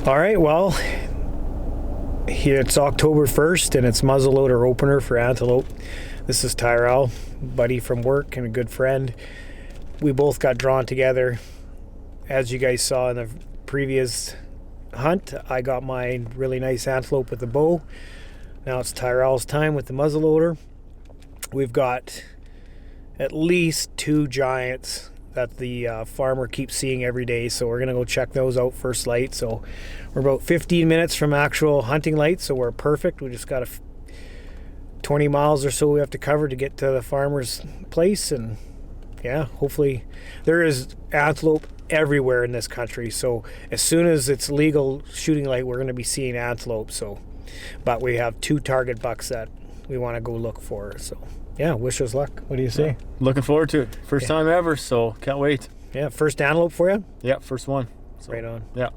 All right, well, here it's October 1st and it's muzzleloader opener for antelope. This is Tyrell, buddy from work and a good friend. We both got drawn together. As you guys saw in the previous hunt, I got my really nice antelope with the bow. Now it's Tyrell's time with the muzzleloader. We've got at least 2 giants that the farmer keeps seeing every day, so we're gonna go check those out first light. So we're about 15 minutes from actual hunting light, so we're perfect. We just got 20 miles or so we have to cover to get to the farmer's place, and yeah, hopefully there is antelope everywhere in this country, so as soon as it's legal shooting light, we're going to be seeing antelope. So, but we have 2 target bucks that we want to go look for. So yeah, wish us luck. What do you say? Yeah, looking forward to it. First time ever, so can't wait. Yeah, first antelope for you? Yeah, first one. So, right on. Yeah.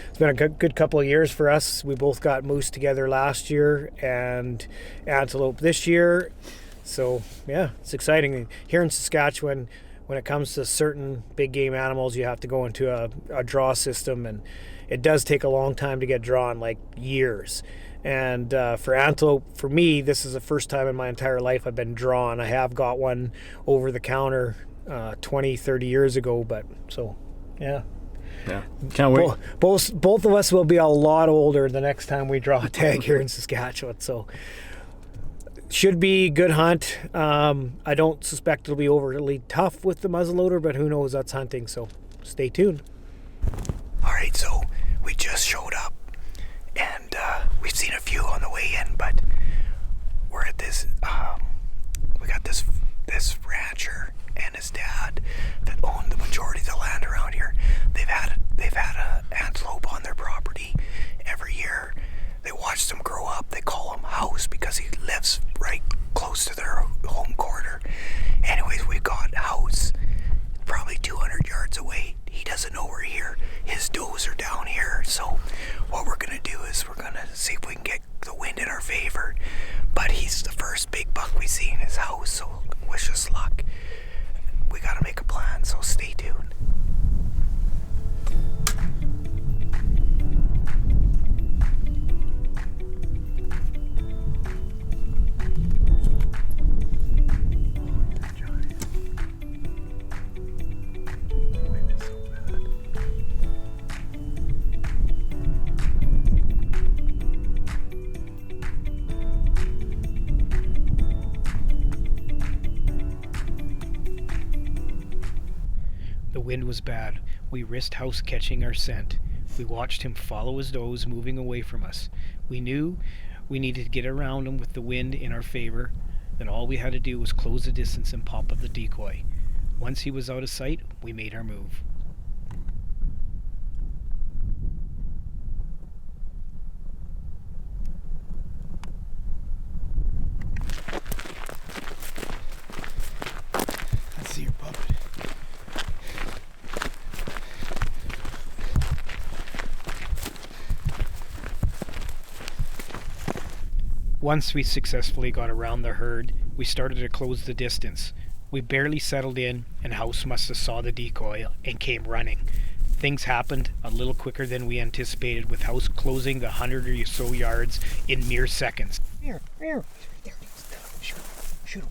It's been a good couple of years for us. We both got moose together last year and antelope this year. So yeah, it's exciting. Here in Saskatchewan, when it comes to certain big game animals, you have to go into a draw system, and it does take a long time to get drawn, like years. And for antelope, for me, this is the first time in my entire life I've been drawn. I have got one over the counter 20, 30 years ago, but so yeah. Yeah, can't wait. Both of us will be a lot older the next time we draw a tag here in Saskatchewan. So should be a good hunt. I don't suspect it'll be overly tough with the muzzleloader, but who knows? That's hunting. So stay tuned. All right, so we just showed up, and we've seen a few on the way in, but we're at this. We got this rancher and his dad that own the majority of the land around here. They've had a antelope on their property every year. They watch them grow up. They call him House because he lives right close to their home quarter. Anyways, we got House probably 200 yards away. He doesn't know we're here. His does are down here. So what we're gonna do is we're gonna see if we can get the wind in our favor. But he's the first big buck we see in his house, so wish us luck. We gotta make a plan, so stay tuned. The wind was bad. We risked House catching our scent. We watched him follow his does moving away from us. We knew we needed to get around him with the wind in our favor. Then all we had to do was close the distance and pop up the decoy. Once he was out of sight, we made our move. Let's see your puppet. Once we successfully got around the herd, we started to close the distance. We barely settled in, and House must have saw the decoy and came running. Things happened a little quicker than we anticipated, with House closing the 100 or so yards in mere seconds. Here. Shoot him.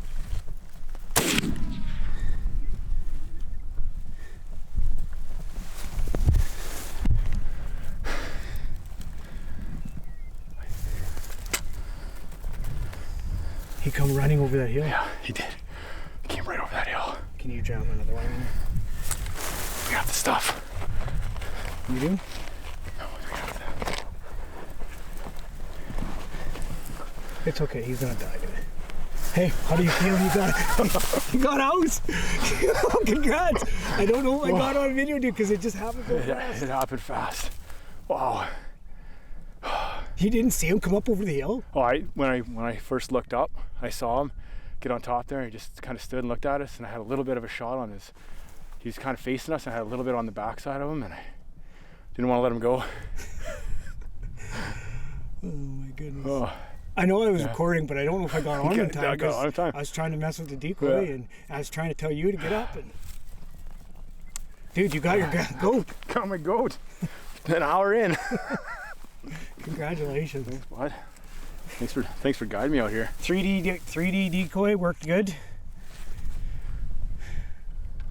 He come running over that hill. Yeah, he did. He came right over that hill. Can you jump another one? We got the stuff. You do? No, we got that. It's okay. He's gonna die today. Hey, how do you feel? You got you got House. Congrats! I don't know if I got on video, dude, because it just happened so fast. It happened fast. Wow. He didn't see him come up over the hill? Oh, when I first looked up, I saw him get on top there, and he just kind of stood and looked at us, and I had a little bit of a shot on his. He was kind of facing us, and I had a little bit on the backside of him, and I didn't want to let him go. Oh my goodness. Oh. I know I was recording, but I don't know if I got on in time. I got on in time. I was trying to mess with the decoy, and I was trying to tell you to get up. And dude, you got your goat. Got my goat. an hour in. Congratulations. Thanks, bud. Thanks for guiding me out here. 3D decoy worked good.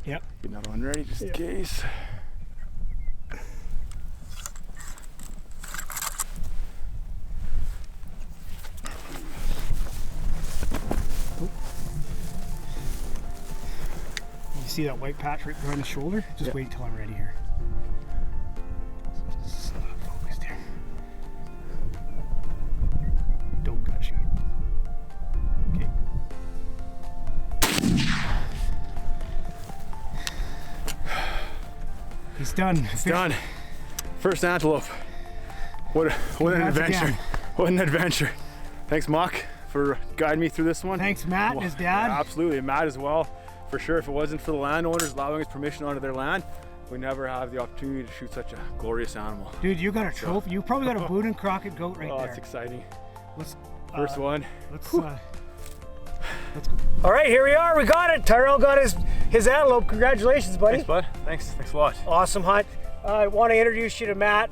Yep. Get another one ready just in case. You see that white patch right behind the shoulder? Just wait till I'm ready here. Focused here. Don't gut shoot. Okay. He's done. It's done. First antelope. What an adventure. Again. What an adventure. Thanks, Muck, for guiding me through this one. Thanks, Matt and his dad. Yeah, absolutely, Matt as well. For sure, if it wasn't for the landowners allowing us permission onto their land, we never have the opportunity to shoot such a glorious animal. Dude, you got a trophy. You probably got a Boone and Crockett goat right Oh, there. it's exciting. Let's, First one. Let's go. All right, here we are. We got it. Tyrell got his antelope. Congratulations, buddy. Thanks, bud. Thanks a lot. Awesome hunt. I want to introduce you to Matt.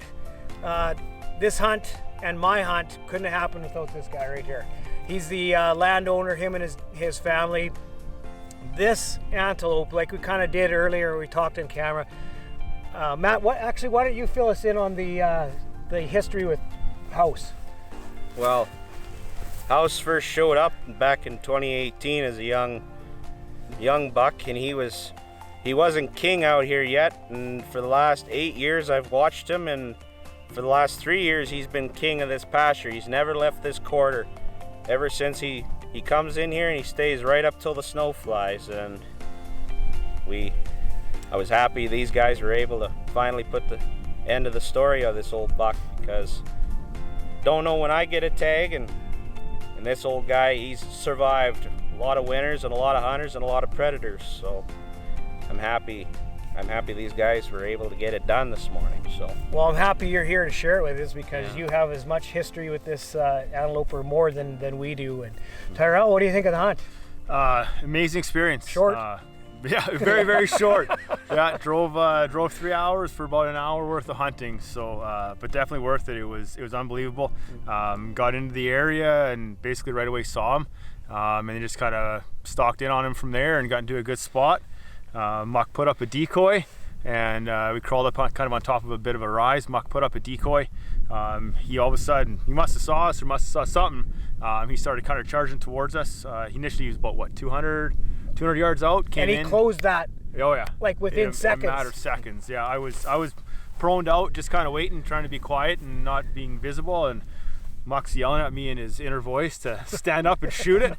This hunt and my hunt couldn't have happened without this guy right here. He's the landowner, him and his family. This antelope, like we kind of did earlier, we talked on camera. Matt, why don't you fill us in on the history with House? Well, House first showed up back in 2018 as a young buck, and he wasn't king out here yet. And for the last 8 years, I've watched him, and for the last 3 years, he's been king of this pasture. He's never left this quarter ever since he comes in here, and he stays right up till the snow flies. And I was happy these guys were able to finally put the end of the story of this old buck, because don't know when I get a tag, and this old guy, he's survived a lot of winters and a lot of hunters and a lot of predators. So I'm happy these guys were able to get it done this morning. So well, I'm happy you're here to share it with us, because you have as much history with this antelope or more than we do. And Tyrell, what do you think of the hunt? Amazing experience. Short? Yeah, very, very short. Yeah, drove 3 hours for about an hour worth of hunting. So, but definitely worth it. It was unbelievable. Got into the area and basically right away saw him, and then just kind of stalked in on him from there and got into a good spot. Muck put up a decoy, and we crawled up kind of on top of a bit of a rise. Muck put up a decoy. He all of a sudden, he must have saw us or must have saw something. He started kind of charging towards us. He initially was about, what, 200 yards out, came in. And he closed that. Oh yeah. Like within seconds. In a matter of seconds. Yeah, I was proned out, just kind of waiting, trying to be quiet and not being visible, and Muck's yelling at me in his inner voice to stand up and shoot it.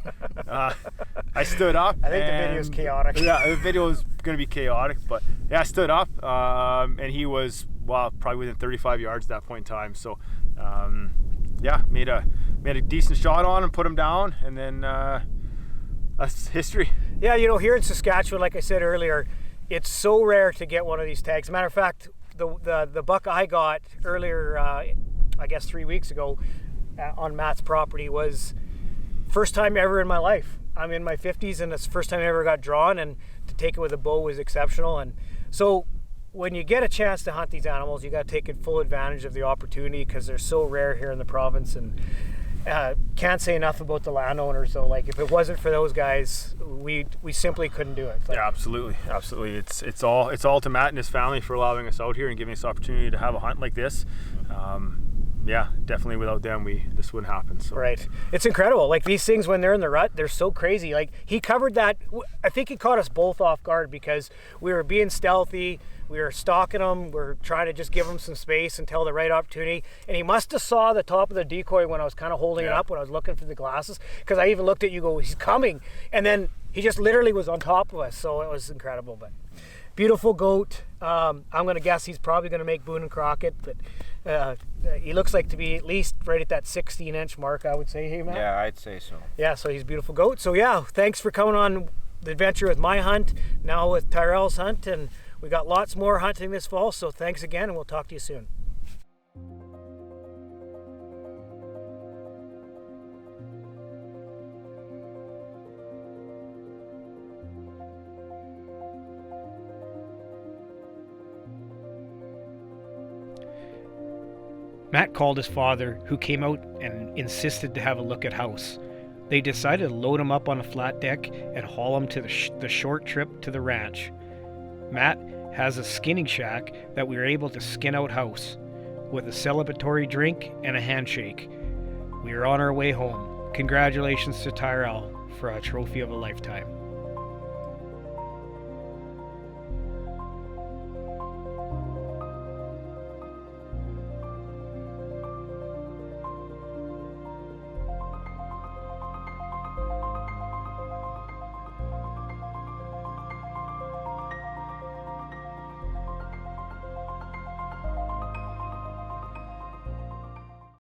I stood up. I think the video's chaotic. Yeah, the video is going to be chaotic, but yeah, I stood up, and he was, well, probably within 35 yards at that point in time. So, yeah, made a decent shot on him, put him down, and then that's history. Yeah, here in Saskatchewan, like I said earlier, it's so rare to get one of these tags. Matter of fact, the buck I got earlier, I guess 3 weeks ago, on Matt's property was first time ever in my life. I'm in my 50s, and it's the first time I ever got drawn, and to take it with a bow was exceptional. And so when you get a chance to hunt these animals, you got to take full advantage of the opportunity, because they're so rare here in the province. And can't say enough about the landowners, though. Like, if it wasn't for those guys, we simply couldn't do it. Like, yeah, absolutely. It's all to Matt and his family for allowing us out here and giving us the opportunity to have a hunt like this. Yeah, definitely without them, this wouldn't happen. So. Right. It's incredible. Like, these things, when they're in the rut, they're so crazy. Like, he covered that. I think he caught us both off guard, because we were being stealthy. We were stalking him. We were trying to just give him some space until the right opportunity. And he must have saw the top of the decoy when I was kind of holding it up, when I was looking for the glasses. Because I even looked at you, go, he's coming. And then he just literally was on top of us. So it was incredible. But beautiful goat. I'm going to guess he's probably going to make Boone and Crockett. But he looks like to be at least right at that 16-inch mark, I would say. Hey, Matt? yeah, I'd say so. Yeah, so he's a beautiful goat. So yeah, thanks for coming on the adventure with my hunt, now with Tyrell's hunt, and we got lots more hunting this fall. So thanks again, and we'll talk to you soon. Matt called his father, who came out and insisted to have a look at House. They decided to load him up on a flat deck and haul him to the short trip to the ranch. Matt has a skinning shack that we were able to skin out House with a celebratory drink and a handshake. We are on our way home. Congratulations to Tyrell for a trophy of a lifetime.